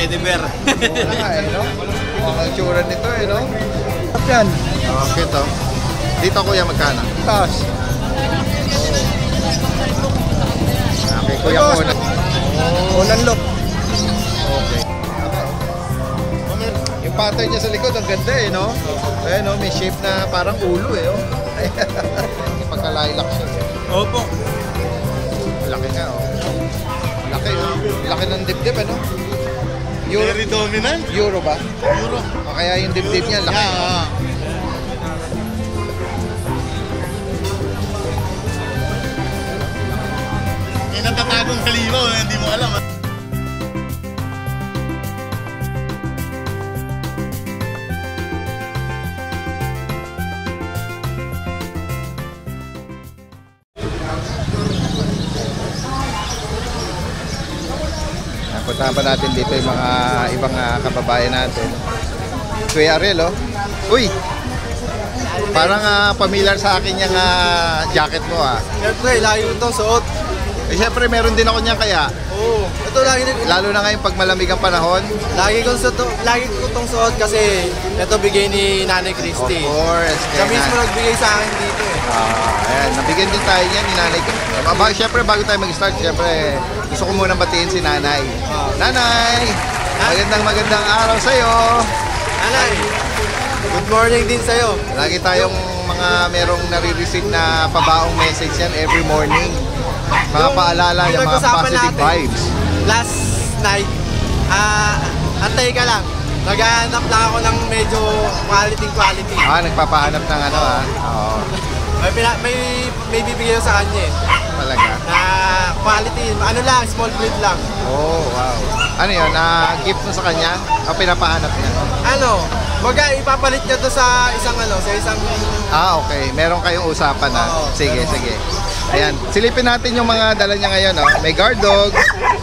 teddy bear. Wala nga eh, no? Ang tsura nito eh, no? Yan. Okay to. Dito kuya magkano? Taas. Okay, kuya ko na. Unang look. Okay. Yung pattern niya sa likod, ang ganda eh, no? Ayan, no? May shape na parang ulo eh, oh. Pagka-lilac siya. Opo. Laki nga, oh. Laki, oh. Laki ng dibdib, ano? Very dominant. Euro ba? Euro. O kaya yung dibdib niya, laki. Yeah. May natatagong halimaw na hindi mo alam. Puntahan pa natin dito yung mga ibang kababayan natin. Kuya Ariel, oh. Uy! Parang familiar sa akin yung jacket mo, ah. Siyempre, lagi ko itong suot. Eh, siyempre, meron din ako niyan kaya. Oo. Ito lagi Lalo na ngayon pag malamig ang panahon. Lagi ko itong suot kasi ito bigay ni Nanay Christy. Of course. Siya mismo nagbigay sa akin dito eh. Ayan, nabigyan din tayo niyan ni Nanay. Siyempre, bago tayo mag-start, siyempre, gusto ko munang batiin si Nanay. Nanay! Magandang araw sa'yo. Nanay, good morning din sa'yo. Lagi tayong mga merong nare-receive na pabaong message yan every morning. Mga paalala, yung mga positive vibes. Last night, antay ka lang. Naghahanap lang ako ng medyo quality. Nagpapahanap ng ano, Oo. May bibigay ko sa kanya eh. Talaga? Na quality, ano lang, small breed lang. Oh, wow. Ano yun? Gift mo sa kanya? O pinapahanap niya? Ano? Ipapalit niya to sa isang okay. Meron kayong usapan na. Oo. Sige. Ayan. Silipin natin yung mga dala niya ngayon, no? May guard dog,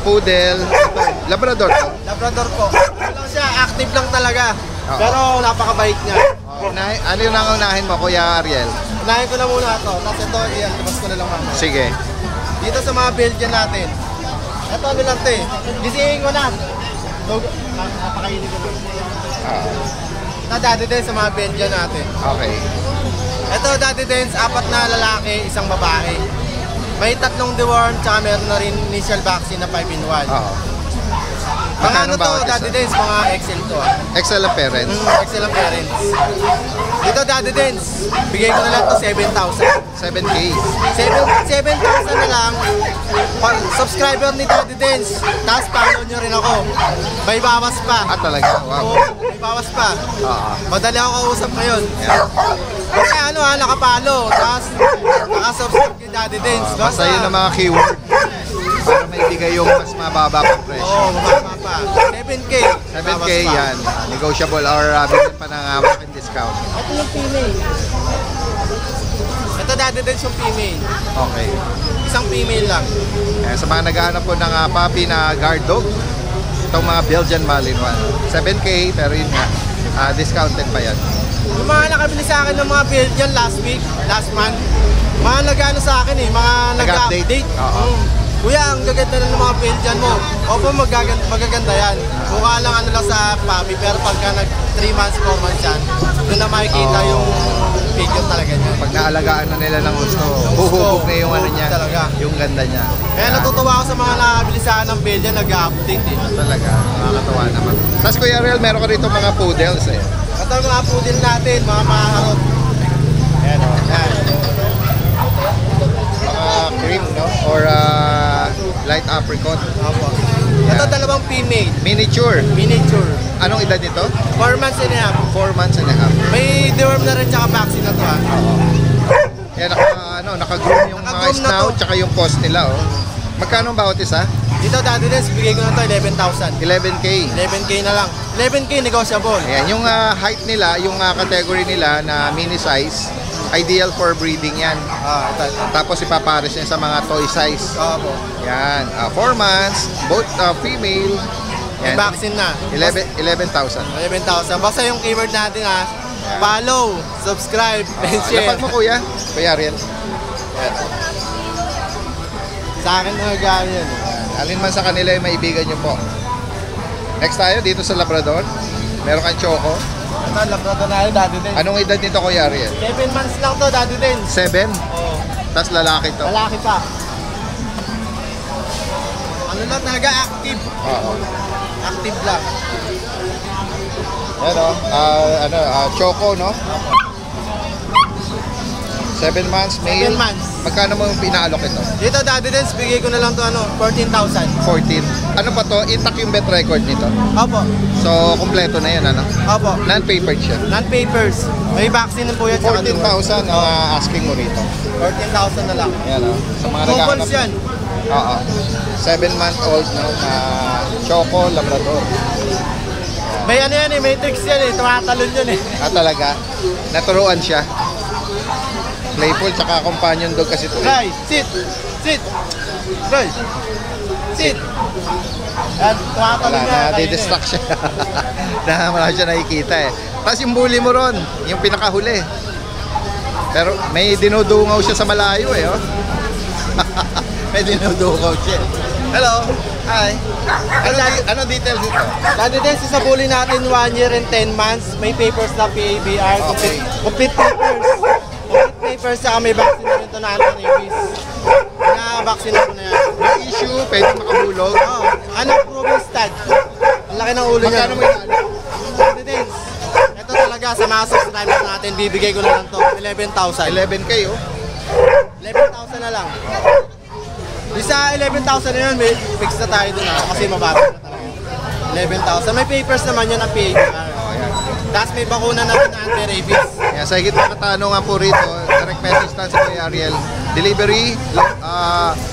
poodle, labrador. Labrador po. Ano siya, active lang talaga. Oo. Pero napakabait niya. Ano yung nangunahin mo, Kuya Ariel? Unahin ko na muna ito. Tapos ito, labas ko na lang mamaya. Sige. Dito sa mga Belgian natin. Ito ano lang ito eh. Gisingin ko na. Napakainin ko na. Dati din sa mga Belgian natin. Okay. Ito dati din, 4 na lalaki, isang babae. May 3 deworm, tsaka meron na rin initial vaccine na 5-in-1. Oo. Mga ano to, bawat isa? dati din, mga Excel to. Excel ang parents. Excel ang parents. Dito dati din, bigay ko na lang to 7,000. 7K. 7,000 na lang. Subscriber ni Daddy Dance. Tapos follow nyo rin ako. May bawas pa. Talaga? Wow. Oo, may bawas pa. Oo. Madali ako kausap ngayon. Yeah. Kaya ano nakapalo. Tapos nakasubscribe kay Daddy Dance. Basta yun ang mga keyword. Para maibigay yung mas mababa pang presyo. Oo, mababa pa. 7K. 7K yan. Negotiable or bigyan pa ng walk-in discount. Ito yung female. Ito Daddy Dance yung female. Okay. Isang female lang. Sa mga naghahanap po ng puppy na guard dog, itong mga Belgian Malinois. 7K pero yun nga, discounted pa yan. Yung mga nakabili sa akin ng mga Belgian last month, mga nag-ano sa akin eh, mga nag-update. Kuya, ang gaganda na ng mga Belgian mo. Opo, magaganda yan. Mukha lang ano lang sa puppy, pero pagka nag 3 months, 4 months yan, doon na makikita yung figure talaga niya. Pag naalagaan na nila ng gusto, huhubog na yung ano niya, talaga. Yung ganda niya. Kaya natutuwa ako sa mga nakabili sa akin ng Belgian, nag-update eh. Talaga, nakakatawa naman. Tapos Kuya Ariel, meron ka rito mga poodles eh. Ito ang mga poodle natin, mga maharot. Ayan o. Ayan. Cream, no? Or light apricot. Opo. Ito dalawang female. Miniature. Anong edad nito? 4 months and a half. 4 months and a half. May deworm na rin tsaka vaccine na to ha. Kaya naka-groom yung mga snout tsaka yung post nila, oh. Magkano ang bawat isa? Dito dati din, bigay ko na to 11,000. 11K. 11K na lang. 11K negotiable. Ayan, yung height nila, yung category nila na mini size, ideal for breeding yan. Ito. Tapos ipapares niya sa mga toy size. Opo. Yan, 4 months, both female. May vaccine na. 11,000. 11,000. Basta yung keyword natin ha. Follow, subscribe, and share. Lapag mo Kuya Ariel. Yan. Sa akin na gano'n yan. Alin man sa kanila yung maibigan nyo po. Next tayo dito sa Labrador. Meron kang Choco. Ito, Labrador na yun, Daddy Dens. Anong edad nito, Kuya Ariel? 7 months lang to, Daddy Dens. 7? Oo. Tapos lalaki to. Lalaki pa. Ano lang, naga-active. Oo. Active lang. Ano, Choco, no? 7 months, male. 7 months. Magkano mo pinaalok ito? Dito, Daddy Dens, bigay ko na lang to 14,000. 14. Ano pa to? Intact yung bet record nito. Opo. So, kumpleto na yan, ano? Opo. Non-papered siya. Non-papers. May vaccine po yan. 14,000 ang asking mo rito. 14,000 na lang. Yan, oh. Sa mga Couples yan. Oo. 7-month-old na Choco Labrador. May ano yan eh, matrix yan eh. Tumatalon yan eh. Talaga? Naturuan siya. Playful tsaka companion dog kasi ito. Try, sit, sit. Try, sit. Yan, tumatalon Wala yan. na, didistract siya. Wala siya nakikita eh. Tapos yung bully mo ron, yung pinakahuli. Pero may dinudungaw siya sa malayo eh, oh. May dinudungaw siya. Hello. Hi. Ano details dito? Daddy Dens, sa bully natin 1 year and 10 months. May papers na PABR. Okay. Complete papers. Complete papers, saka may vaccine na rin ito na anti-rabies. Na-vaccine na ko na yan. May issue, pwede makabulog. Oo. Anak proven stud. Ang laki ng ulo niya. Magkano mo inaalok? Daddy Dens, ito talaga sa mga subscribers natin, bibigay ko na lang to 11,000. 11K, oh. 11,000 na lang. Isa 11,000 na yun, may fix na tayo dun kasi mababa na talaga. 11,000. May papers naman yun ang PABR. Oh, yan. Tapos may bakuna na rin na anti-rabies. Yan, sa higit na katanungan po rito, direct message lang sa Kuya Ariel. Delivery,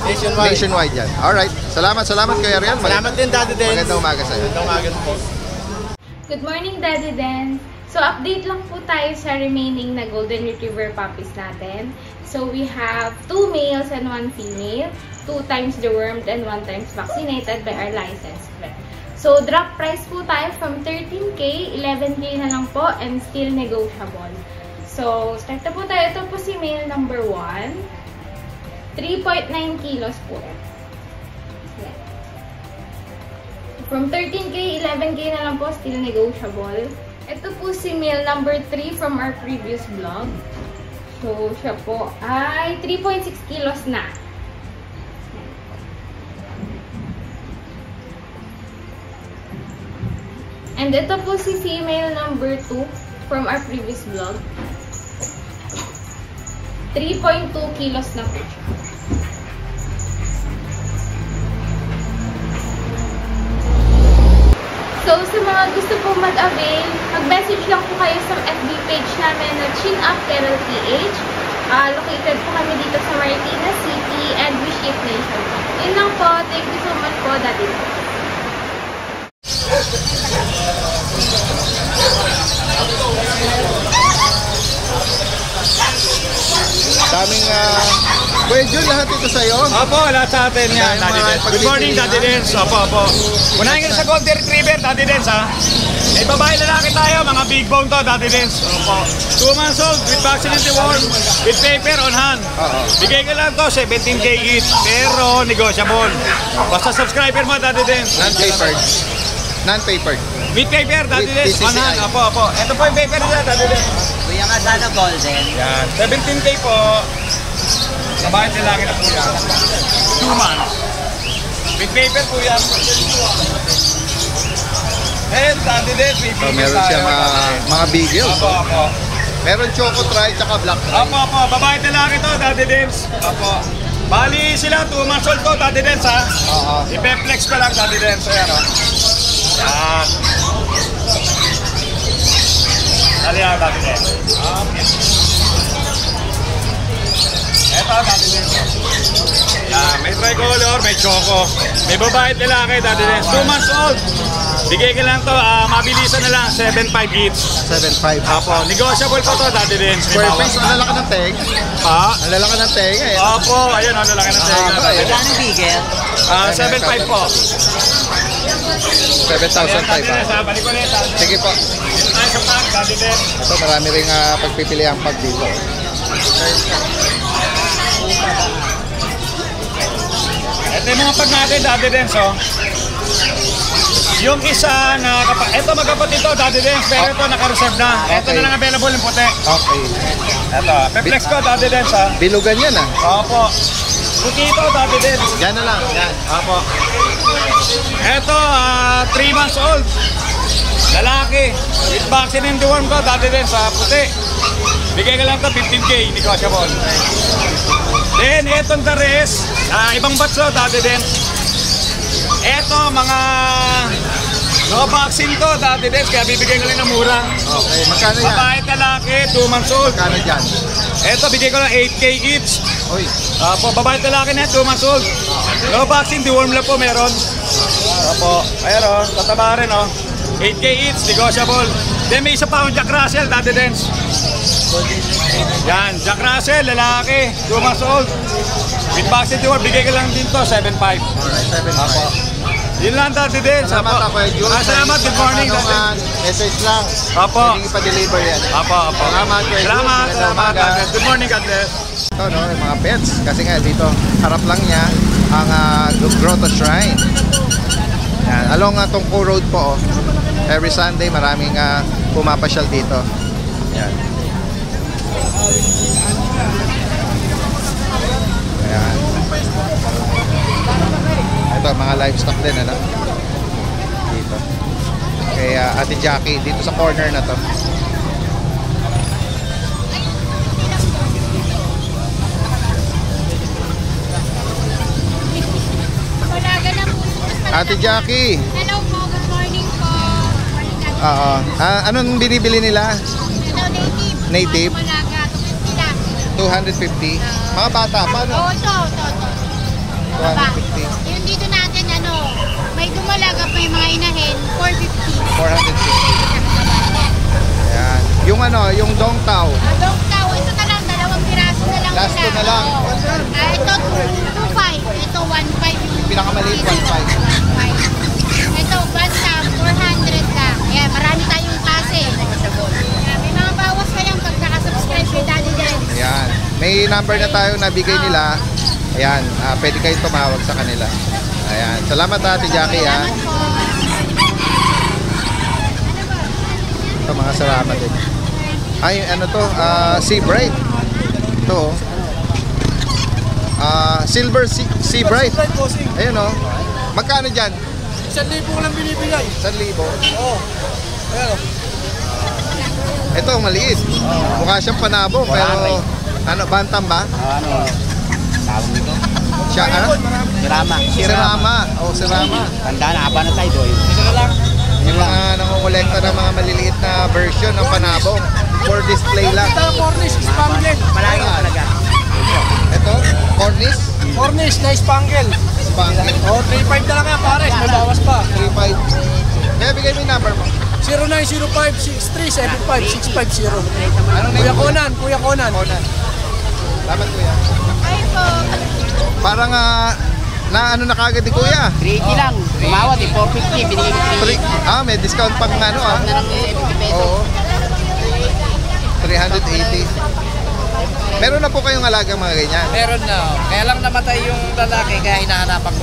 Nationwide. nationwide yan. Alright. Salamat Kuya Ariel. Salamat din, Daddy Dens. Magandang umaga sa'yo. Magandang umaga po. Good morning, Daddy Dens. So, update lang po tayo sa remaining na Golden Retriever puppies natin. So, we have 2 males and 1 female, 2 times dewormed and 1 times vaccinated by our licensed vet. So, drop price po tayo from 13K, 11K na lang po, and still negotiable. So, start na po tayo. Ito po si male number 1. 3.9 kilos po. Yan. From 13K, 11K na lang po, still negotiable. Ito po si male number 3 from our previous vlog. So, siya po ay 3.6 kilos na. And ito po si female number 2 from our previous vlog. 3.2 kilos na po siya. So, sa mga gusto po mag-avail, mag-message lang po kayo sa FB page namin na Chin Up Kennel PH. Located po kami dito sa Marikina City and we ship nation. Yun lang po. Thank you so much po, Daddy. Daming, Kuya Jun, lahat ito sa'yo? Opo, lahat sa atin yan, Dahil Daddy mga Dens. Good morning, Daddy Dens. Opo, opo. Unahin ka sa Golden Retriever, Daddy Dens, ha? May babae lalaki tayo, mga big bone to, Daddy Dens. Opo. 2 months old, with vaccine and deworm, with paper on hand. Oo. Bigay ka lang to, 17K each, pero negotiable. Basta subscriber mo, Daddy Dens. Non-papered. Non-papered. With paper, Daddy With Dens, on PCCI. hand. Opo, opo. Ito po yung paper nila, Daddy Dens. Kuya nga sana golden. Yan, 17K po. Babae lalaki na po yan. 2 months. With paper po yan. And Daddy Dens, may So, bigay meron tayo, siya Daddy Dens. mga beagles. Apo, apo. Meron Choco Tri tsaka Black Tri. Apo, apo. Babae lalaki to, Daddy Dens. Apo. Bali sila, 2 months old to, Daddy Dens, ha? Oo. I-flex ko lang, Daddy Dens. Ayan, o. Yan. Dali yan, Daddy Dens. Eto, Daddy Dens. Yan, may tricolor, may choco. May babae at lalaki, Daddy Dens. 2 months old. Bigay ka lang to, mabilisan na lang, 7.5 each. 7.5. Apo, negotiable po to, Daddy Dens. May Square bawat- face, ang lalaki ng tenga. Pa? Ang lalaki ng tenga eh. Opo, ayun, ano lang ng tenga. Ah, Daddy Dens. Magkano bigel? 7.5 po. 7,500. Daddy Dens, balik ko ulit. Sige po. Dito tayo sa pack, Daddy Dens. Ito, marami rin pagpipiliang pag dito. Ito yung mga pag natin, Daddy Dens, oh. Yung isa na ito magkapatid to, Daddy Dance, pero ito naka-reserve na. Ito Okay. na lang available yung puti. Okay. Ito, Peplex ko, Daddy Dance ha. Bilugan yan ah. Opo. Puti ito, Daddy Dance. Yan na lang. Yan. Opo. Ito, 3 months old. Lalaki. With vaccine and deworm ko, Daddy Dance sa puti. Bigay ka lang ito, 15K, negotiable. Then, etong the rest, ibang batch to, Daddy Dance. Eto, mga no-vaccine to, Daddy Dance, kaya bibigay ko lang ng mura. Okay. Magkano yan? Babae at lalaki, 2 months old. Magkano dyan? Eto, bigay ko lang 8K each. Uy. Apo, babae at lalaki na, 2 months old. No vaccine, deworm lang po meron. Apo, ayan o, tataba rin o. 8K each, negotiable. Then may isa pa akong Jack Russell, Daddy Dance. Yan, Jack Russell, lalaki, 2 months old. With vaccine deworm, bigay ko lang din to, 7.5. Alright, 7.5. Apo. Yun lang, Daddy Dance. Salamat ako, Jules. Salamat, good morning, Daddy. Message lang. Apo. Pwedeng ipa-deliver yan. Apo, apo. Salamat, Kuya Jules. Salamat, Magandang salamat. umaga. Good morning, God bless. Ito, no, yung mga pets. Kasi nga dito, harap lang niya ang Grotto Shrine. Yan, along Tungku Road po. Every Sunday, maraming pumapasyal dito. Yan. Ayan. Ito, mga livestock din, ano? Dito. Kaya Ate Jackie, dito sa corner na to. Ate Jackie. Hello po, good morning po. Oo. Anong binibili nila? Hello, native. Native? Malaga, 250 lang. 250. Mga bata, paano? Oo, ito. 250. Yung dito natin, may dumalaga pa yung mga inahin, 450. 450. Ayan. Yung Dong Tao. Dog cow, ito na lang, 2 piraso na lang. Last two na lang. Ito, 2.5. Ito, 1.5. Pinakamaliit, 1.5. Ito, bantam, 400 lang. Ayan, marami tayong klase. Ayan, may mga bawas kayang pag nakasubscribe kay Daddy Dance. Ayan. May number na tayo na bigay nila. Ayan. Pwede kayong tumawag sa kanila. Ayan. Salamat Ate Jackie. Salamat po. Ito, mga salamat din. Ay, ano to? Sea Bright. Ito, Silver Sea Bright. Ayun, oh. Magkano dyan? 1,000 lang binibigay. 1,000. Oo. Ayan o. Ito, maliit. Mukha siyang panabo, pero bantam ba? Tawag nito. Siya, Sirama. Sirama. Sirama. Tanda na, haba na tayo doon. Yung mga nangongolekta ng mga maliliit na version ng panabong for display lang. Ito, Cornish, Spangle. Malayo talaga. Ito, Cornish, Cornish na Spangle. Spangle, Oo, 3.5 na lang yan, pare. May bawas pa. 3.5. Kaya bigay mo yung number mo. 0905-6375-650. Anong Kuya name? Conan, Kuya Conan. Conan. Salamat kuya. Ay po. Parang na ano na kagad ni kuya. 380 lang. Tumawad eh, 450. Binigay ko 380. May discount pang ano Na lang 70 pesos. Oo. 380. Meron na po kayong alagang mga ganyan. Meron na. Kaya lang namatay yung lalaki kaya hinahanapan ko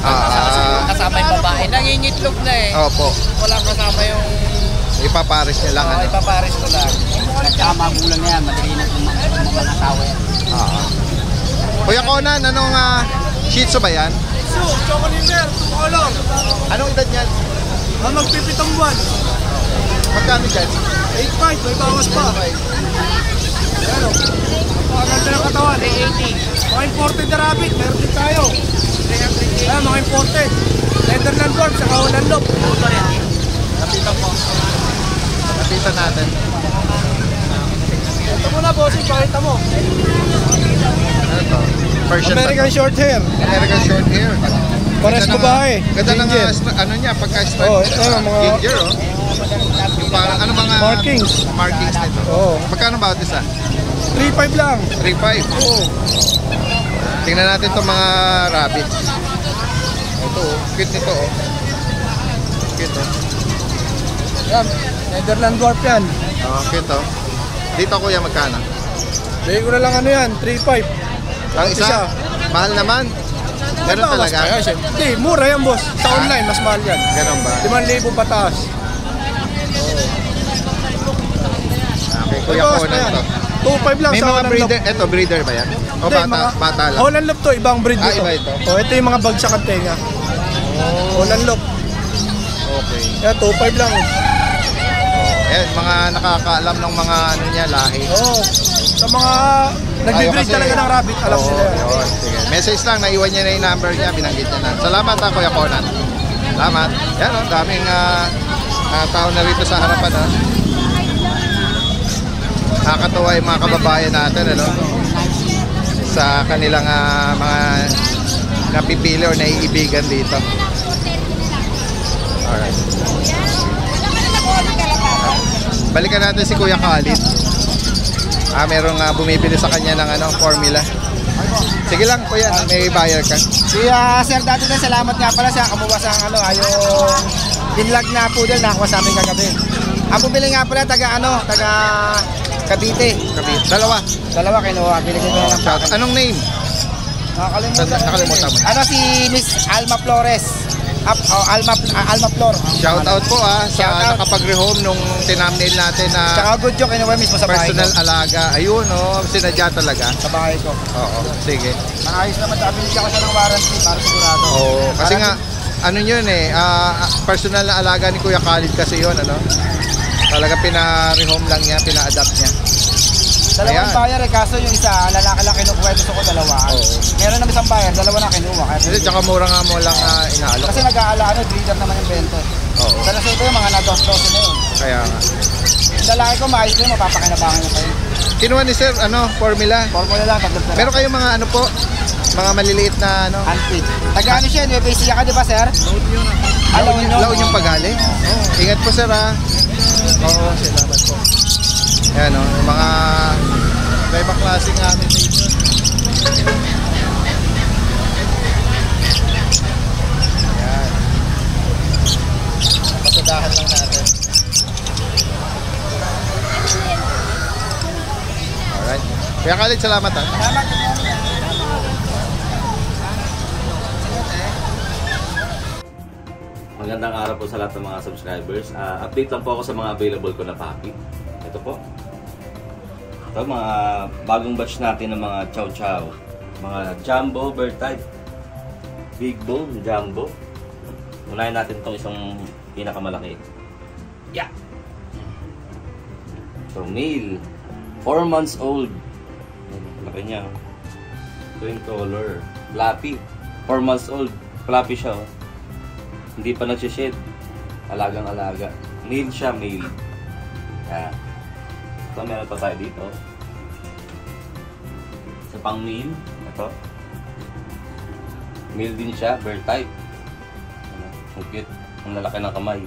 kasama yung babae. Nangingitlog na eh. Opo. Walang kasama yung Ipapares niya lang ano. ipapares ko lang. At saka magulang na yan. Madali na mag-asawa yan. Kuya Conan, anong Shih Tzu ba yan? So, Chocolate, 2 color. Anong edad niyan? Magpipitong buwan. Magkano dyan? 8.5, may bawas pa. Ayan o. Napakaganda ng katawan. 380. Mga imported na rabbit, meron din tayo. Ayan, mga imported. Netherland Dwarf, saka Holland Lob. Kapitan po. Kapitan natin. Ito muna, bossing, pakita mo. Ano to? Persian American short hair. American short hair. Pares Ganda ng, babae. Ganda ng Ginger. ano niya, pagka-stripe. Oh, ito yung mga- Ginger, oh. Yung parang, ano mga... Markings. Markings nito. Oo. Magkano ba ito isa? 3.5 lang. 3.5. Oo. Tingnan natin itong mga rabbits. Ito, oh. Cute nito, oh. Cute, oh. Yan, Netherland Dwarf yan. Cute, oh. Dito, kuya, magkano? Bigay ko na lang ano yan, 3.5. Ang isa, mahal naman. Ganun talaga? Hindi, mura yan boss. Sa online, mas mahal yan. Ganun ba? 5,000 pataas. Okay, Kuya Conan to. 2,500 lang May sa mga Holland breeder, Loop. eto breeder ba yan? O Hindi, bata lang? Holland Loop to, ibang breed Ah, ito. iba ito. Ito yung mga bagsak ang tenga. Holland Loop. Okay. Yan, 2,500 lang. Ayan, mga nakakaalam ng mga ano niya, lahi. Oo. Sa mga nag-breed talaga ng rabbit, alam Oo, nila yan. yun. Sige. Message lang, naiwan niya na yung number niya, binanggit niya na. Salamat ha, Kuya Conan. Salamat. Yan o, daming tao na rito sa harapan ha. Nakakatuwa yung mga kababayan natin, ano? Sa kanilang mga napipili o naiibigan dito. Alright. Balikan natin si Kuya Khalid. Merong bumibili sa kanya ng formula. Sige lang Kuya, may buyer ka. Sir, dati na salamat nga pala sa kamuha sa yung binlag na poodle na ako sa amin kagabi. Ang bumili nga pala taga Cavite. Dalawa kinuha. Binigyan ko na ng packet. Anong name? Nakalimutan mo. Si Miss Alma Flores. Alma Flor. Shout out po sa nakapag-rehome nung tinamnail natin na Tsaka good joke, kinuha mismo sa bahay personal ko. alaga. Ayun sinadya talaga. Sa bahay ko. Oo, sige. Maayos naman, sabi siya ko siya ng warranty para sigurado. Oo, kasi nga ano yun personal na alaga ni Kuya Khalid kasi yun, talaga pina-rehome lang niya, pina-adapt niya. Dalawang buyer kaso yung isa, lalaki lang kinukuha, gusto ko dalawa. Meron naman isang buyer, dalawa na kinuha. Kasi tsaka mura nga mo lang inaalok. Kasi nag-aala, breeder naman yung bento. Oo. Sa nasa ito yung mga na-dos-dos na yun. Kaya nga. Yung lalaki ko, maayos ko yun, mapapakinabangan nyo kayo. Kinuha ni Sir, formula. Formula lang, tatlong pera. Meron kayong mga mga maliliit na Antique. Taga siya, Nueva Ecija ka, di ba, sir? Laon yung pag-ali. Ingat po Sir Oo, salamat po. Yan yung mga iba klaseng namin dito. Yan. Pasadahan lang natin. Alright. Kaya Khalid, salamat ha. Salamat. Magandang araw po sa lahat ng mga subscribers. Update lang po ako sa mga available ko na puppy. Ito po. Ito, mga bagong batch natin ng mga chow chow. Mga jumbo bird type. Big bone, jumbo. Unahin natin itong isang pinakamalaki. Yeah! So, male. 4 months old. Laki niya. Twin color. Flappy. 4 months old. Flappy siya. Hindi pa nagsished. Alagang-alaga. Male siya, male. Yan. Ito, meron pa tayo dito. Sa pang male. Ito. Male din siya, bird type. Ang cute. Ang lalaki ng kamay.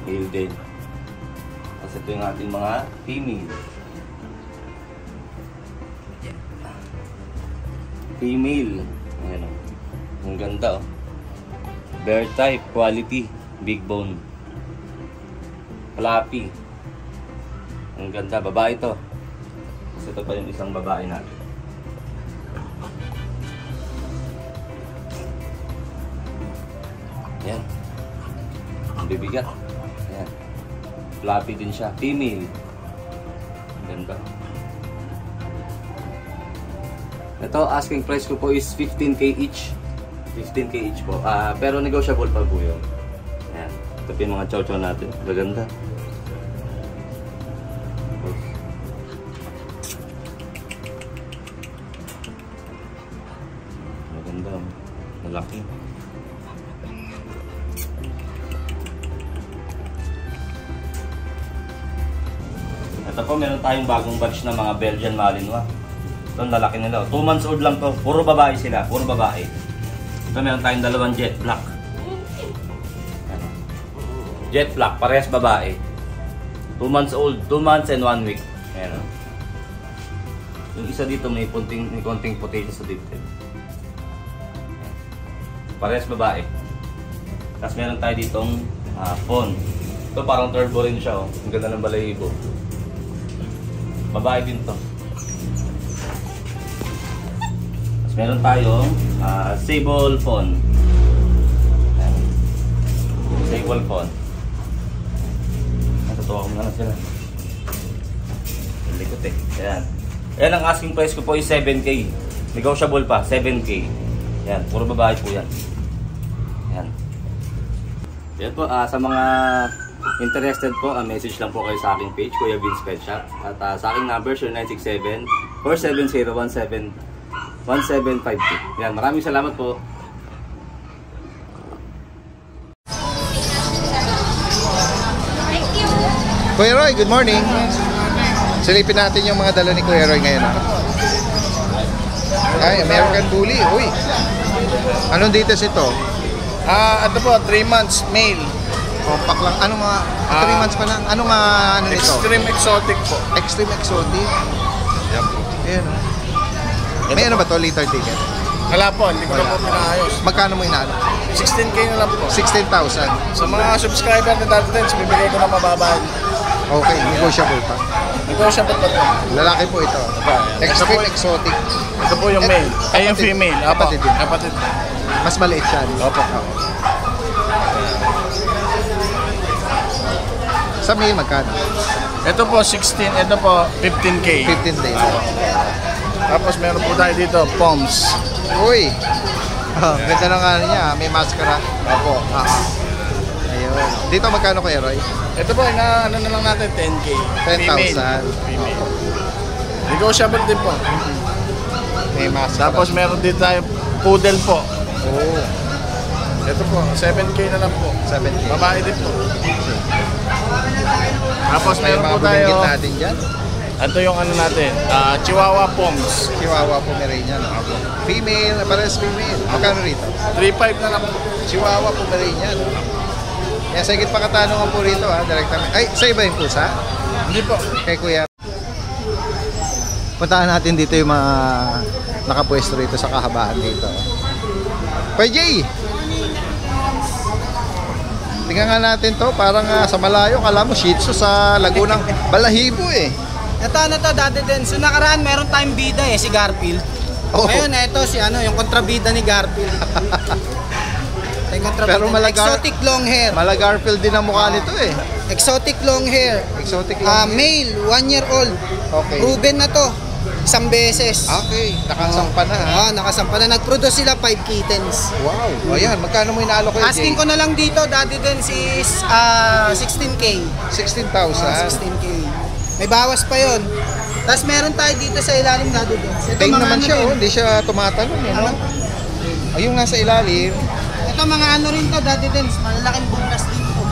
Male din. Tapos ito yung ating mga female. Female. Ayan o. Ang ganda Bear type, quality, big bone. Flappy. Ang ganda, babae to. Kasi ito pa yung isang babae natin. Yan. Ang bibigat. Yan. Flappy din siya, female. Ang ganda. Ito, asking price ko po is 15K each. 15K each po. Pero negotiable pa po yun. Ayan. Ito po yung mga chow-chow natin. Maganda. Maganda. Malaki. Ito po, meron tayong bagong batch na mga Belgian Malinois. Ito, lalaki nila. 2 months old lang to. Puro babae sila. Puro babae. Ito, meron tayong dalawang jet black. Jet black. Parehas babae. 2 months old. 2 months and 1 week. Ayan. Yung isa dito may konting puti sa dibdib. Parehas babae. Tapos meron tayo ditong fawn. Ito parang turbo rin siya. Ang ganda ng balahibo. Babae din to. Meron tayong sable phone. Ayan. Sable phone. Natutuwa ko na lang sila. Likot eh. Ayan. Ayan, ang asking price ko po is 7K. Negotiable pa, 7K. Ayan, puro babae po yan. Ayan. Ayan po, sa mga interested po, message lang po kayo sa aking page, Kuya Vince Pet Shop. At sa aking number, 0967-470-1752. Yan, maraming salamat po. Kuya Roy, good morning. Silipin natin yung mga dala ni Kuya Roy ngayon. Ay, American Bully. Uy. Anong details ito? Ito po, 3 months, male. Compact lang. Anong mga 3 months pa lang? Anong ano nito? Extreme exotic po. Extreme exotic. Yep. Ayan. May ano ba to? Liter ticket? Wala po, hindi ko na po pinaayos. Magkano mo inaano? 16K na lang po. 16,000. Sa mga subscriber na Daddy Dance, bibigay ko na mababa. Okay, negotiable pa. Negotiable pa po. Lalaki po ito. Extreme exotic. Ito po yung male. Ay, yung female. Kapatid din. Kapatid. Mas maliit siya. Opo. Sa male, magkano? Ito po 16, ito po 15K. 15 days. Tapos meron po tayo dito, Poms. Uy! Oh, ganda ng ano niya, may maskara. Opo. Ayun. Dito magkano Kuya Roy? Ito po, ano na lang natin, 10K. 10,000. Female. Negotiable din po. May maskara. Tapos meron din tayo poodle po. Oh. Ito po, 7K na lang po. 7K. Babae din po. Tapos May meron mga po tayo, bulingit natin dyan. ito yung ano natin, Chihuahua Poms. Chihuahua Pomeranian. Female, parehas female. Magkano rito? 3.5 na lang po. Chihuahua Pomeranian. Kaya sa higit pa katanungan po rito direktamente. Ay, sa iba yung pusa? Hindi po. Kay Kuya. Puntahan natin dito yung mga nakapwesto rito sa kahabaan dito. Kuya Jay! Tingnan nga natin to, parang sa malayo, kala mo Shih Tzu sa Lagunang Balahibo eh. Ito ano to, Daddy Dance. So nakaraan meron tayong bida si Garfield. Oh. Ngayon ito si yung kontrabida ni Garfield. Pero exotic long hair. Mala Garfield din ang mukha nito eh. Exotic long hair. Exotic long hair. Male, 1 year old. Okay. Proven na to. Isang beses. Okay, nakasampa na nakasampa na. Nag-produce sila 5 kittens. Wow. O yan, magkano mo inaalo ko Asking ko na lang dito, Daddy Dance is 16K. 16,000. 16K. May bawas pa yon. Tapos meron tayo dito sa ilalim, Daddy Dance. Tingnan naman siya, hindi siya tumatalon eh, no? Ayun nga sa ilalim. Ito mga ano rin to, Daddy Dance. Malalaking bungas din po.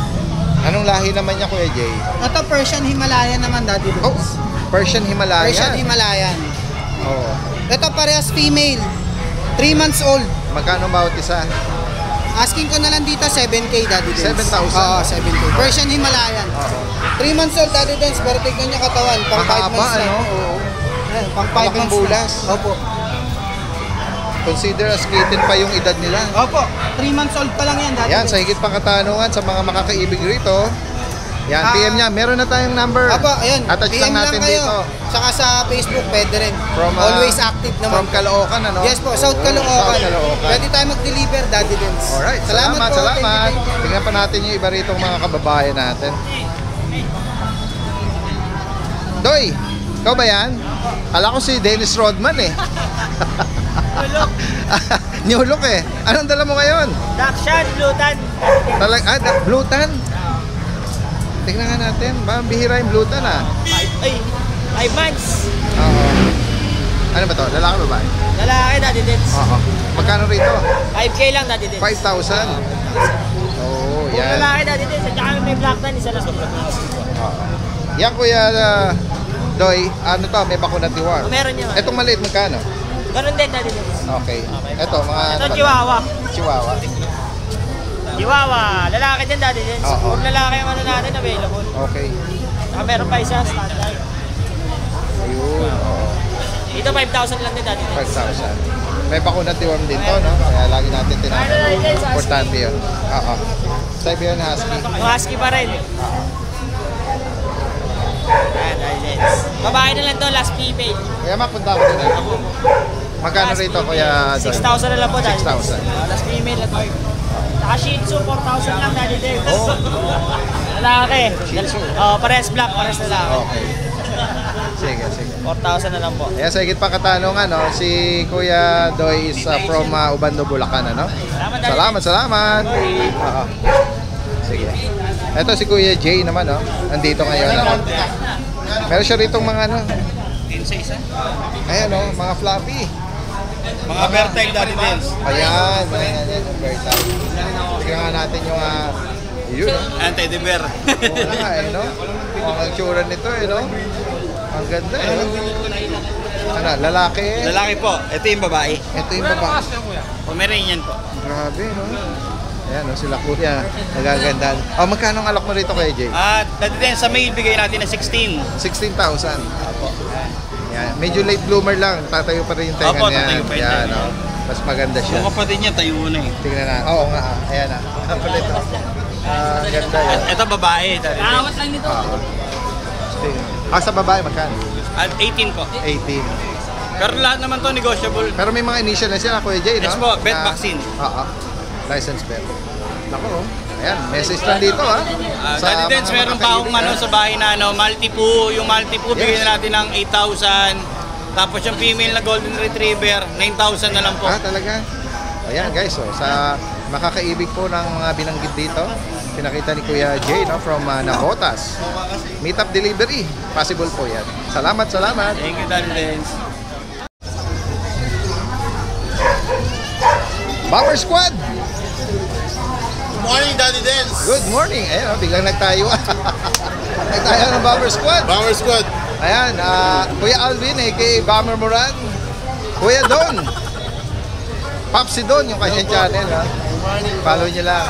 Anong lahi naman niya, Kuya Jay? Ito Persian Himalayan naman, Daddy Dance. Oh, Persian Himalayan. Persian Himalayan. Oo. Ito parehas female. 3 months old. Magkano bawat isa? Asking ko na lang dito 7K, Daddy Dance. 7,000? Oo, 7K. Persian Himalayan. 3 months old, Daddy Dance. Pero tignan niya katawan. Pang 5 months na. Oo. Pang 5 months bulas. na. Opo. Consider as kitten pa yung edad nila. Opo. 3 months old pa lang yan, Daddy Yan, Dance. sa higit pang katanungan sa mga makakaibig rito. Yan, PM niya. Meron na tayong number. Opo, ayun. Attach PM lang natin kayo. dito. Saka sa Facebook, pwede rin. From, Always active naman. From Caloocan, ano? Yes po, South Caloocan. South Caloocan. Pwede tayo mag-deliver, Daddy Dance. Alright, salamat. Thank you. Tingnan pa natin yung iba rito mga kababayan natin. Doy, ikaw ba yan? Ala ko si Dennis Rodman eh. New look eh. Anong dala mo ngayon? Dakshan, Blutan. Blutan? Tingnan nga natin. Ba, bihira yung Blutan ah. 5 months. Oo. Ano ba to? Lalaki ba ba? Lalaki, Daddy Dance. Oo. Magkano rito? 5K lang, Daddy Dance. 5,000. Oo, Kung yan. lalaki, Daddy Dance. At saka may black tan, isa na sobrang. Oo. Yan kuya Doy, ano to? May bakuna tiwar. Meron niya. Etong maliit magkano? Ganun din, Daddy Dance. Okay. Ito, mga... Ito, Chihuahua. Chihuahua. Chihuahua. Lalaki din, Daddy Dance. Oo. Kung lalaki ang ano natin, available. Okay. Saka meron pa isa, standard. Ayun. Oo. Dito, 5,000 lang din, Daddy Dance. 5,000. May bakuna tiwar din to, no? Kaya lagi natin tinatanong. Importante yun. Oo. Siberian Husky. Yung husky pa rin. Ayan, Daddy Dance. Babae na lang to, last female. Kaya mapunta ko din. Magkano rito, Kuya Doy? 6,000 na lang po, Daddy. 6,000. Last female at dog. Saka Shih Tzu, 4,000 lang, Daddy Dave. Lalaki. Shih Tzu. Pares black, pares lalaki. Okay. Sige, sige. 4,000 na lang po. Kaya sa higit pa katanungan, no, si Kuya Doy is from Ubando, Bulacan, ano? Salamat. Oo. Sige. Ito si Kuya Jay naman, no? Nandito ngayon, ano? Meron siya rito mga, ano? Ayan, no? Mga floppy. Mga Berteg Daddy Dens. Ayan. Bertag. Tignan nga natin yung, yun, no? Teddy bear. Wala nga, eh, no? Ang tsura nito, eh, no? Ang ganda, eh, no? Ano, lalaki? Lalaki po. Ito yung babae. Ito yung babae. Pomeranian po. Grabe, no? Ayan, no? Sila Kuya. Nagagandaan. Oh, magkano ang alok mo rito, Kuya Jay? At Daddy Dens, sa male, bigay natin na 16. 16,000. Yan. Medyo late bloomer lang. Tatayo pa rin yung tenga Opo, niya. tatayo pa yung Yan, tenga. no? Mas maganda siya. Yung kapatid niya, tayo na eh. Tingnan na. Oo nga. Ayan na. Kapalit. Ganda yan. Ito babae, Daddy Dens. Awat lang nito. Sa babae, magkano? At 18 po. 18. Pero lahat naman to negotiable. Pero may mga initial na sila, Kuya Jay, no? Yes po, vet vaccine. Oo. License vet. Naku, ayan. Message lang dito, ha? Daddy Dens, mga meron pa akong makakaibig, sa bahay na multi-poo. Yung multi-poo, bigyan na natin ng 8,000. Tapos yung female na golden retriever, 9,000 na lang po. Talaga? Ayan, guys, so, sa makakaibig po ng mga binanggit dito, pinakita ni Kuya Jay, no, from Navotas. Meetup delivery. Possible po yan. Salamat. Thank you, Daddy Dens. Bomber Squad! Good morning, Daddy Dens. Good morning. Ayan, biglang nagtayo. Nagtayo ng Bomber Squad. Bomber Squad. Ayan, Kuya Alvin, a.k.a. Bomber Moran. Kuya Don. Popsi Don, yung kanyang channel. Ha? Follow nyo lang.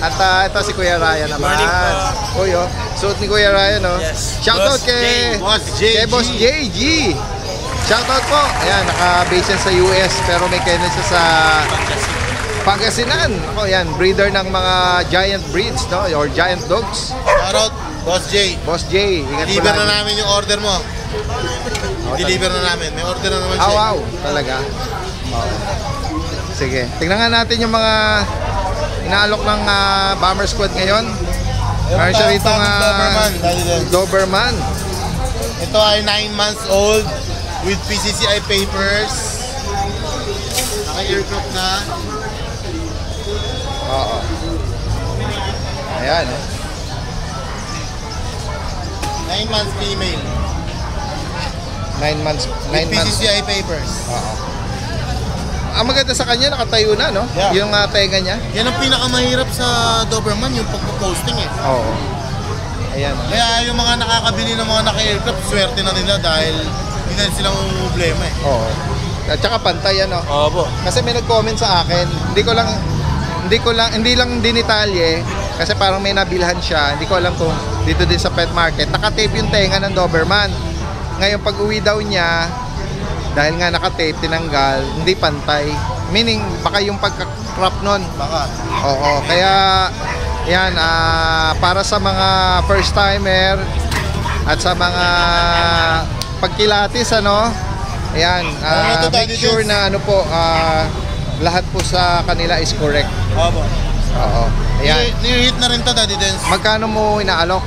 At ito si Kuya Ryan naman. Kuya, suot ni Kuya Ryan, no? Yes. Shoutout kay Boss JG. Shoutout po. Ayan, naka-base yan sa US, pero may kailan siya sa Pangasinan. Ako, yan, breeder ng mga giant breeds, no? Or giant dogs. Shoutout, Boss J. Boss J, ingat Deliver lagi. na namin yung order mo. Deliver na namin. May order na naman siya. Wow, talaga. Sige, tingnan nga natin yung mga inaalok ng Bomber Squad ngayon. Meron siya rito nga Doberman, Daddy Dens. Doberman. Ito ay 9 months old with PCCI papers. Naka-aircraft na. Oo. Ayan. 9 months female. 9 months. With PCCI papers. Oo. Ang maganda sa kanya, nakatayo na, no? Yeah. Yung tenga niya. Yan ang pinakamahirap sa Doberman, yung pagpo-posting eh. Oo. Ayan. Kaya yung mga nakakabili ng mga naka-aircraft, swerte na nila dahil hindi na silang problema eh. Oo. At saka pantay, ano? Opo. Kasi may nag-comment sa akin, hindi lang dinitalye, kasi parang may nabilhan siya, hindi ko alam kung dito din sa pet market, nakatape yung tenga ng Doberman. Ngayon pag uwi daw niya, dahil nga nakatape, tinanggal, hindi pantay. Meaning, baka yung pagka-crop nun. Baka. Oo, kaya yan, para sa mga first timer at sa mga pagkilatis, ano, ayan, make sure na ano po, lahat po sa kanila is correct. Opo. Oo. Ayan. Nire-hit na rin to, Daddy Dens. Magkano mo inaalok?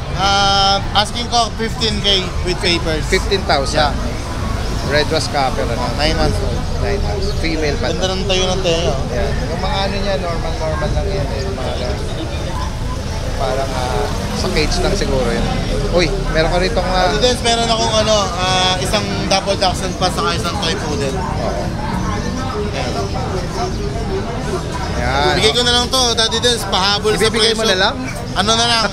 Asking ko 15K with papers. 15,000. Yeah. Red was copper, ano? 9 months old. 9 months. Female pa. Ganda ng tayo ng tenga. Ayan. Yung mga ano niya, normal lang yan. Eh. Parang sa cage lang siguro yun. Uy, meron ka rito nga. Daddy Dens, meron akong isang double dachshund pa saka isang toy poodle. Oo. Ayan. Ibigay ko na lang to, Daddy Dens, pahabol sa presyo. Ibibigay mo na lang? Ano na lang?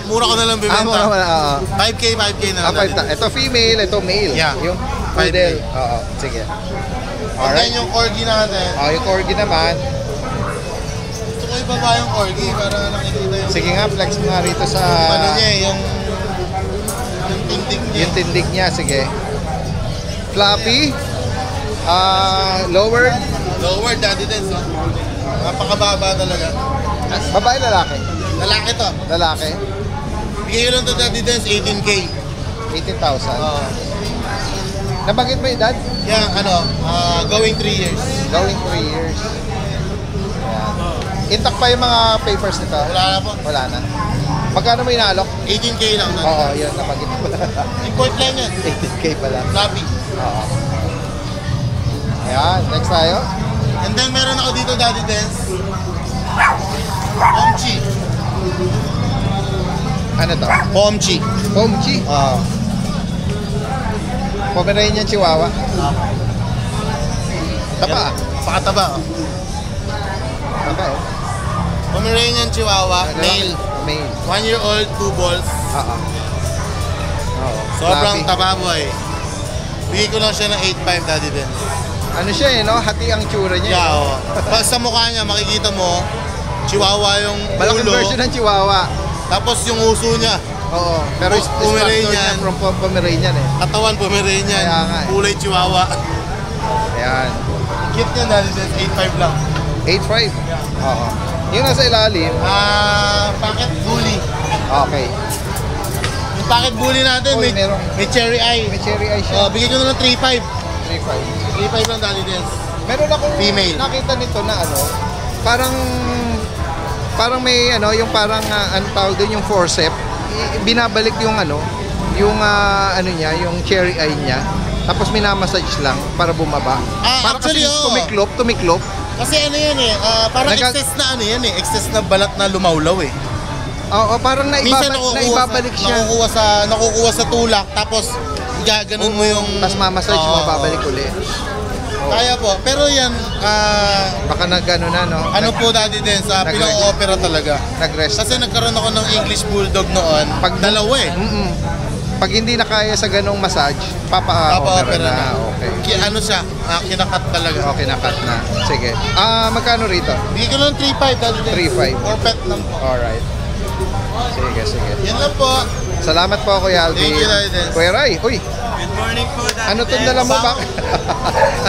Mura ko na lang bibenta. Mura mo na, oo. 5K na lang. Daddy Dens. Ito female, ito male. Yeah. Yung 5K. poodle. Oo, sige. And then yung corgi natin. Yung corgi naman. Gusto ko ibaba yung corgi para nakikita yung... Sige nga, flex mo nga rito sa... Ano niya yung tindig niya. Yung tindig niya, sige. Floppy. Lowered. Lower, Daddy Dens, no? Napakababa talaga. Babae, lalaki? Lalaki to. Lalaki. Bigay ko lang to, Daddy Dens, 18K. 18,000. Nabagit mo edad? Yan, going 3 years. Going 3 years. Ayan. Intact pa yung mga papers nito? Wala na po. Wala na. Magkano mo inaalok? 18K lang. Oo, yun, nabagit mo. Import lang yan. 18K pala. Sabi. Oo. Ayan, next tayo. And then meron ako dito, Daddy Dance. Pomchi. Ano to? Pomchi. Pomchi? Oo. Pomeranian Chihuahua. Tapa. Pakataba. Tapa oh. Pomeranian Chihuahua, male. Male. 1-year-old, 2 balls. Oo. Oo. Sobrang Fluffy. taba, boy. Bigay ko lang siya ng 8.5, Daddy Dance. Ano siya no? Hati ang tsura niya. Yeah, oo. Pag sa mukha niya, makikita mo, Chihuahua yung Malaking ulo. version ng Chihuahua. Tapos yung uso niya. Oo. Pero Pomeranian. From Pomeranian eh. Katawan Pomeranian. Kaya nga eh. Kulay Chihuahua. Ayan. Cute niya, Daddy Dance. 8.5 lang. 8.5? Oo. Yung nasa ilalim. Pocket bully. Okay. Yung pocket bully natin, Uy, may cherry eye. May cherry eye siya. Bigyan ko na lang 3.5. 3.5. 3.5 lang, Daddy Dance. Meron akong Female. nakita nito na parang may yung parang ano tawag doon, yung forceps, binabalik yung yung niya, yung cherry eye niya. Tapos minamassage lang para bumaba. Para Actually, kasi tumiklop. Kasi yan parang excess na excess na balat na lumawlaw eh. Oo, parang naibabalik siya. Nakukuha sa tulak, tapos gaganon mo yung... Tapos mamassage mo, babalik ulit. Kaya po, pero yan, baka nag-ano na, no? ano po, Daddy Dance, pinang-opera talaga. Nag-rest. Kasi nagkaroon ako ng English Bulldog noon, dalawa eh. Pag hindi na kaya sa ganong massage, papa-opera na. Okay. Ano siya, kinakat talaga. Okay, nakat na. Sige. Magkano rito? Bigyan ko lang 3.5, Daddy Dance. 3.5. Or pet lang po. Alright. Sige. Yan lang po. Salamat po, Kuya Alvin. Thank you, Daddy Dance. Kuya Ray, uy. Good morning po, Daddy Ano itong dala mo ba?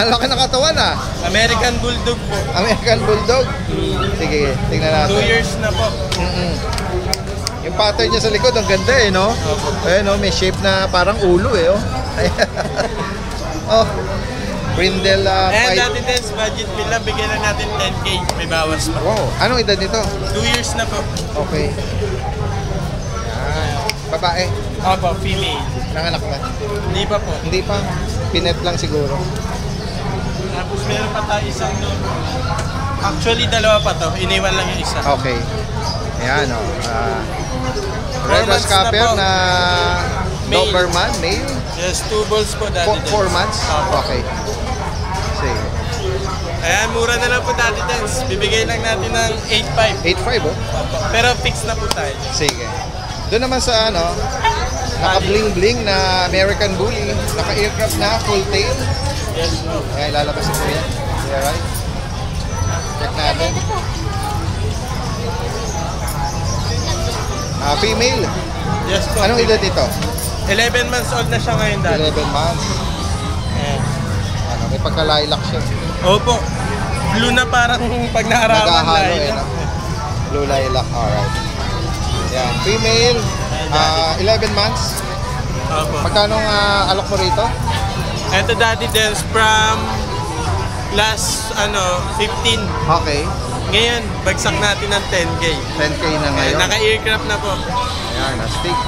Ang laki ng katawan ah. American Bulldog po. American Bulldog. Sige, tingnan natin. 2 years na po. Yung pattern niya sa likod, ang ganda eh, no? Ayan, no? May shape na parang ulo eh, oh. Oh. Brindle And fight. Daddy Dance, budget bill lang, bigyan lang natin 10K. May bawas pa. Wow. Anong edad nito? 2 years na po. Okay. Yan. Babae. Opo, female. Nanganak na. Hindi pa po. Hindi pa. Pinet lang siguro. Tapos meron pa tayo isang doon. Actually, dalawa pa to. Iniwan lang yung isa. Okay. Ayan, oh. Red 4 months na Scapper po. na Male. Doberman, male. Just 2 balls po, Daddy Dance. 4 months? Opo. Okay. Sige. Ayan, mura na lang po, Daddy Dance. Bibigay lang natin ng 8.5. 8.5, oh. Opo. Pero fix na po tayo. Sige. Doon naman sa naka-bling-bling na American Bully, naka-aircraft na, full tail. Yes po. Ayan, lalabas ito yan. Alright. Check natin. Female. Yes po. Anong edad ito? 11 months old na siya ngayon, Daddy. 11 months. Ayan. May pagka-lilac siya. Opo. Blue na parang pag naarawan Nagahalo lilac. eh, no? Blue lilac, alright. Yan, female, 11 months. Opo. Magkano alok mo rito? Ito, Daddy Dance, from last 15. Okay. Ngayon, bagsak natin ng 10K. 10K na ngayon. Naka-aircraft na po. Ayan, astig.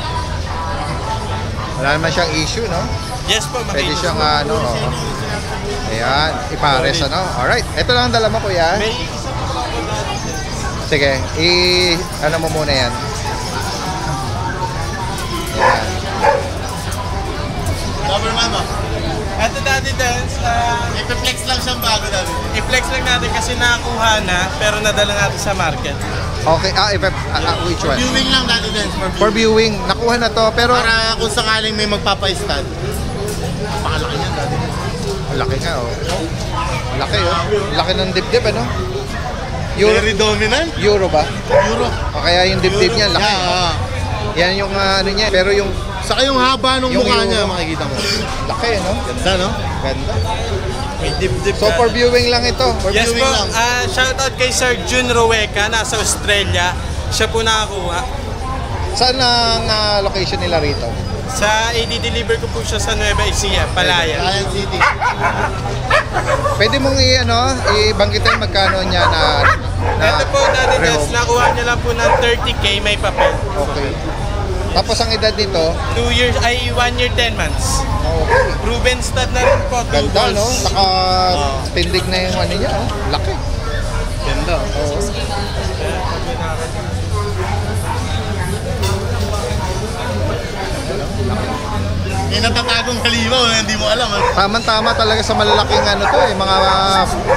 Wala naman siyang issue, no? Yes po, Pwede makinis siyang po. Ayan, ipares, ano? Alright, ito lang ang dala mo, kuya. May isa po ako, Daddy Dance. Sige, ano mo muna yan. Ayan. Doberman mo. Ito, Daddy Dance, I-flex lang siyang bago, Daddy. i-flex lang natin kasi nakakuha na, pero nadala natin sa market. Okay, which one? Viewing lang, Daddy Dance. For viewing, nakuha na to, pero... Para kung sakaling may magpapa-stud. Pakalaki niyan, Daddy Dance. Laki nga, oh. Laki, oh. Laki ng dibdib, ano? Very dominant. Euro ba? Euro. O kaya yung dibdib niya, laki. Yeah, Yan yung ano niya, pero yung... Saka yung haba ng Yung mukha Euro. niya, makikita mo. Laki, no? Ganda, no? Ganda. May dibdib So, for viewing lang ito. For Yes viewing po, lang. shoutout kay Sir Jun Roweca, nasa Australia. Siya po nakakuha. Saan ang location nila rito? Sa i-deliver ko po siya sa Nueva Ecija, Palayan. Palayan City. Pwede mong ibanggitin magkano niya na Ito po, Daddy Des, rehome? nakuha niya lang po ng 30K, may papel. Okay. Tapos ang edad nito? 1 year 10 months. Okay. Proven stud na rin po. Ganda, no? Naka-tindig na yung ano niya, oh. Laki. Ganda. Oo. May natatagong halimaw na hindi mo alam. Tama-tama talaga sa malalaking ano to eh, mga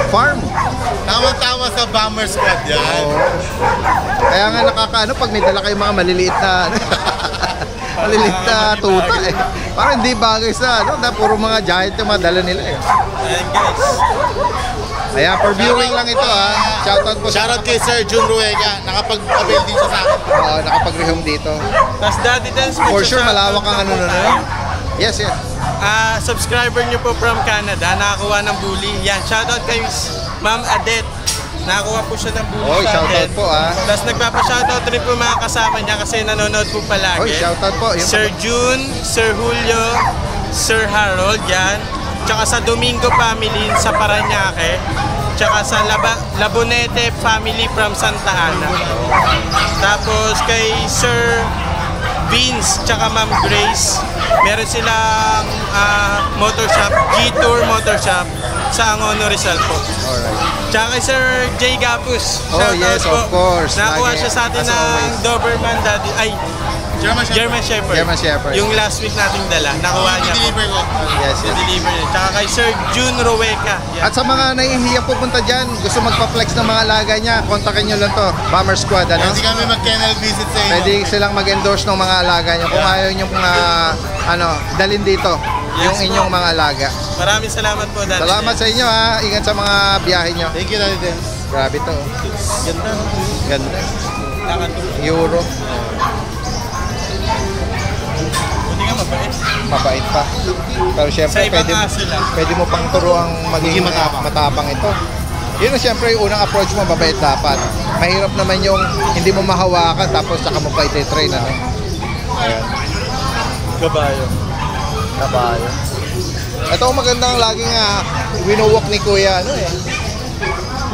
farm. Tama-tama sa bomber squad yan. Oo. Kaya nga nakakaano pag may dala kayong mga maliliit na maliliit na tuta eh. Parang hindi bagay sa ano, puro mga giant yung mga dala nila eh. Ayan guys. Ayan, for viewing lang ito ha. Shoutout po. Shoutout kay Sir Jun Ruega. Nakapag-avail din siya sa akin. Oo, nakapag-rehome dito. Tapos Daddy Des, For sure, malawak ang ano na. Yes, yes. Subscriber niyo po from Canada, nakakuha ng bully. Yan, shoutout kay Ma'am Adet. Nakakuha po siya ng bully. Oy, shoutout po ah. Tapos nagpapa-shoutout rin po mga kasama niya kasi nanonood po palagi. Oy, shoutout po. Sir June, Sir Julio, Sir Harold, yan. Tsaka sa Domingo family sa Parañaque. Tsaka sa Labonete family from Santa Ana. Tapos kay Sir Vince, tsaka Ma'am Grace. Meron silang motor shop, G-Tour Motor Shop sa Angono Rizal po. Alright. Tsaka kay Sir Jay Gapus. Oh, yes, of course. Nakakuha siya sa atin As ng always. Doberman Daddy. Ay, German Shepherd. German Shepherd. Yung last week nating dala, nakuha niya po. I-deliver ko. Yes, yes. I-deliver niya. Tsaka kay Sir June Roweca. At sa mga nahihiya pupunta dyan, gusto magpa-flex ng mga alaga niya, kontakin nyo lang to, Bomber Squad, ano? Pwede kami mag-kennel visit sa inyo. Pwede silang mag-endorse ng mga alaga niyo. Kung ayaw nyo dalhin dito yung inyong mga alaga. Maraming salamat po, Daddy. Salamat sa inyo ha. Ingat sa mga biyahe nyo. Thank you, Daddy Den. Grabe to. Ganda. Ganda. Nakatulog. Euro. Hindi nga mabait. Mabait pa. Pero Sa syempre, ibang aso lang. pwede mo pang turuang maging matapang. matapang ito. Yun ang syempre yung unang approach mo, mabait dapat. Mahirap naman yung hindi mo mahawakan tapos saka mo pa iti-train. Ano? Ayan. Kabayo. Kabayo. Ito ang magandang laging winuwalk ni Kuya. Ano eh.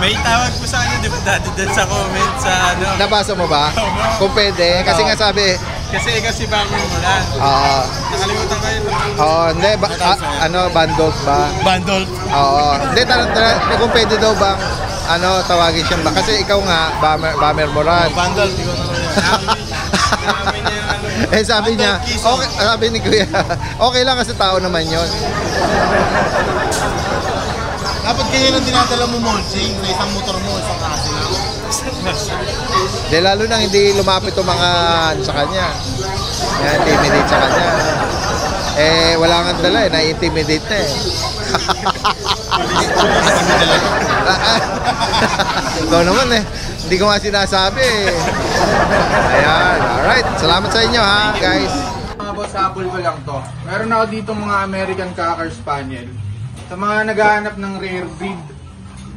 May tawag po sa kanya, di ba, Daddy, dun sa comment sa ano. Nabasa mo ba? Kung pwede. Kasi nga sabi, Kasi ikaw si Bangor mo lang. Nakalimutan ko yun. hindi, bundled ba? Bundle. Oo. Hindi, kung pwede daw bang, tawagin siya ba? Kasi ikaw nga, Bomber Moran. Bundle. Di ko naman yan. Sabi niya, okay, sabi ni Kuya, okay lang kasi tao naman yon. Dapat ganyan ang dinadala mo, mulching, sa isang motor mo, isang kasi lang. De, lalo nang hindi lumapit yung mga sa kanya. Na-intimidate sa kanya. Wala nga dala na-intimidate na Ikaw naman hindi ko nga sinasabi Ayan, alright. Salamat sa inyo ha, guys. Mga boss, habol ko lang to. Meron ako dito mga American Cocker Spaniel. Sa mga naghahanap ng rare breed,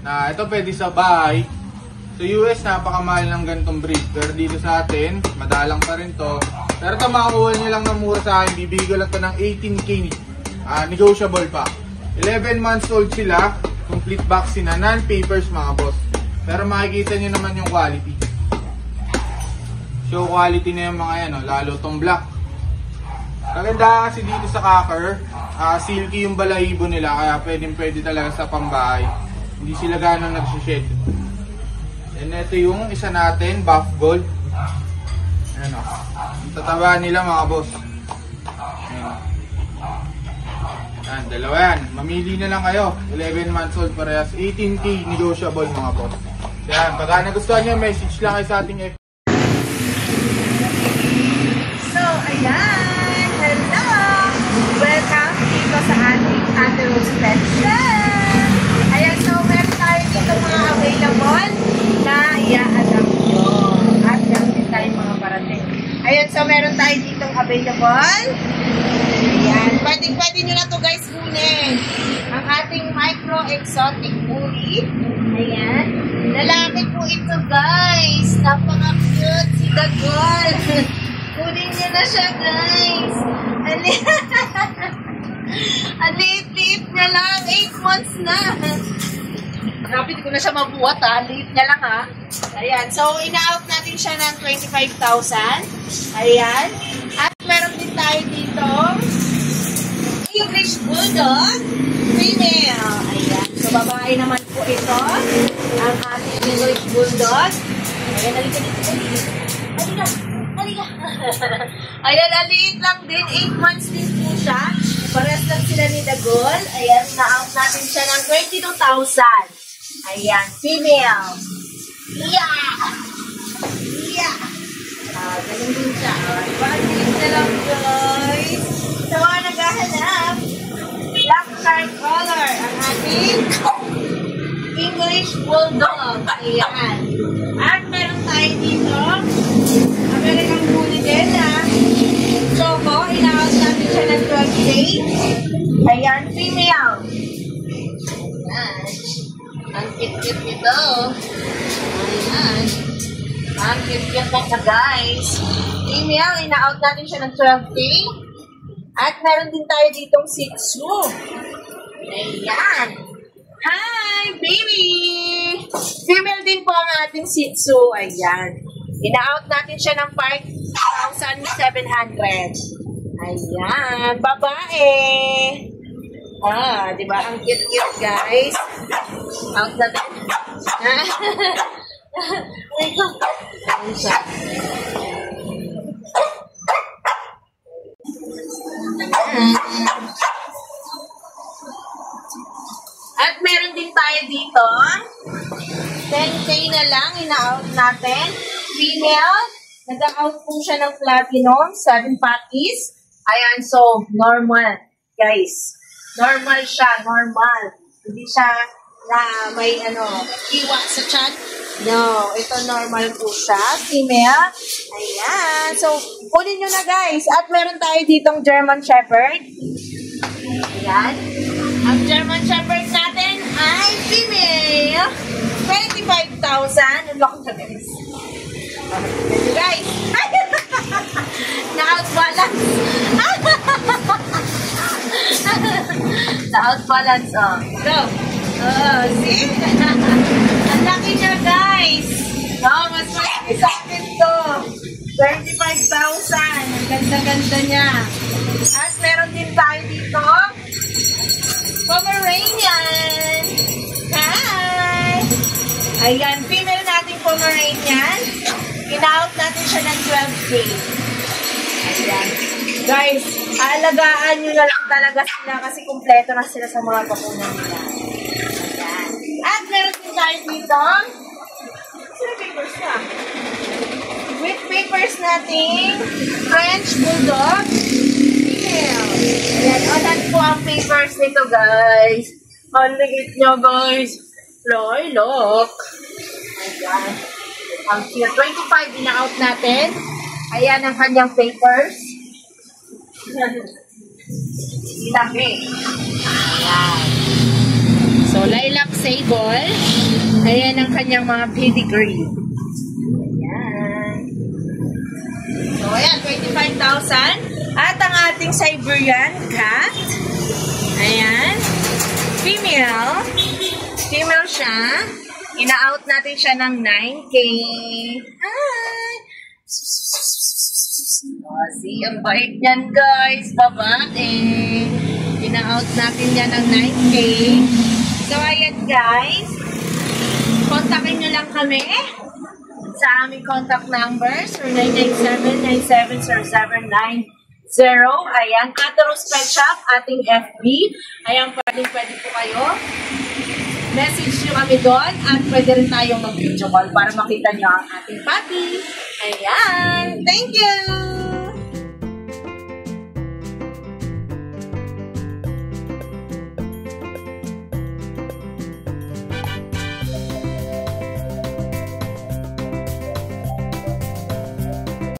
na ito pwede sa bahay. Sa US, napakamahal ng ganitong breed. Pero dito sa atin, madalang pa rin to. Pero ito makakuha nyo lang ng mura sa akin. Bibigay ko lang to ng 18K. Negotiable pa. 11 months old sila. Complete vaccine na. Non-papers mga boss. Pero makikita nyo naman yung quality. Show quality na yung mga yan. Lalo tong black. Maganda kasi dito sa Cocker, silky yung balahibo nila. Kaya pwede talaga sa pambahay. Hindi sila gano'ng nagsished. And ito yung isa natin, buff gold. Ayan o. Ang tataba nila mga boss. Ayan. Ayan, dalawa yan. Mamili na lang kayo. 11 months old parehas. 18K negotiable mga boss. Ayan, pagka nagustuhan nyo, message lang kayo sa ating FB. So, ayan. Hello! Welcome dito sa ating Ate Rose Pet Shop. Ayan, so meron tayo dito mga available na i-adapt nyo. At meron din tayong mga parating. Ayan, so meron tayo ditong available. Ayan, pwede nyo na to guys kunin. Ang ating micro exotic bully. Ayan. Lalaki po ito guys. Napaka-cute si Dagol. Kunin nyo na siya guys. Ang liit-liit niya lang. 8 months na. Grabe, di ko na siya mabuhat ha. Liit niya lang ha. Ayan. So, ina-out natin siya ng 25,000. Ayan. At meron din tayo dito English Bulldog female. Ayan. So, babae naman po ito. Ang ating English Bulldog. Ayan, halika dito. Halika. Halika. Ayan, aliit lang din. 8 months din po siya. Pares lang sila ni Dagol. Ayan, na-out natin siya ng 22,000. Ayan, female. Yeah! Yeah! Ganun din siya. Pag-liit na lang, guys. Sa mga naghahanap, black star color ang ating English Bulldog. Ayan. At meron tayo dito American Bully din na Choco. Ina-out natin siya ng 12 days. Ayan, female. Ayan. Ang cute-cute nito. Ayan. Ang cute-cute na siya, guys. Female, ina-out natin siya ng 12 days. At meron din tayo ditong Shih Tzu. Ayan. Hi, baby! Female din po ang ating Shih Tzu. Ayan. Ina-out natin siya ng 5,700. Ayan. Babae. Di ba? Ang cute-cute, guys. Out natin. Ayan siya. At meron din tayo dito 10K na lang ina-out natin. Female, nag-out po siya ng platinum, 7 patties. Ayan, so normal, guys. Normal siya, normal. Hindi siya na may iwa sa chan. No, ito normal po siya. Female. Ayan. So, kunin nyo na, guys. At meron tayo ditong German Shepherd. Ayan. Ang German Shepherd natin ay female. 25,000. Ang laki siya, guys. Thank you, guys. Na-outbalance. Na-outbalance, oh. Go. Oh, see? Ang laki niya, guys. Oh, mas malaki sa akin to. 35,000. Ang ganda-ganda niya. At meron din tayo dito Pomeranian. Hi! Ayan, female nating Pomeranian. Ina-out natin siya ng 12K. Ayan. Guys, alagaan nyo na lang talaga sila kasi kumpleto na sila sa mga bakunan nila. Ayan. At meron din tayo dito. Sino papers na? With papers natin, French Bulldog. Ayan, onan po ang papers nito, guys. Ang ligit nyo, guys. Look. Ayan. Ang cute. 25, ina-out natin. Ayan ang kanyang papers. Laki. Ayan. So, lilac sable. Ayan ang kanyang mga pedigree. Ayan. So, ayan, 25,000. At ang ating Siberian cat. Ayan. Female. Female siya. Ina-out natin siya ng 9K. Hi! Oh, see, ang bait niyan, guys. Babae. Ina-out natin yan ng 9K. So, ayan, guys. Kontakin nyo lang kami sa aming contact numbers. 0997-9707-9 Ayan, Cataros Pet Shop, ating FB. Ayan, pwede po kayo. Message nyo kami doon at pwede rin tayong mag-video call para makita nyo ang ating puppy. Ayan, thank you!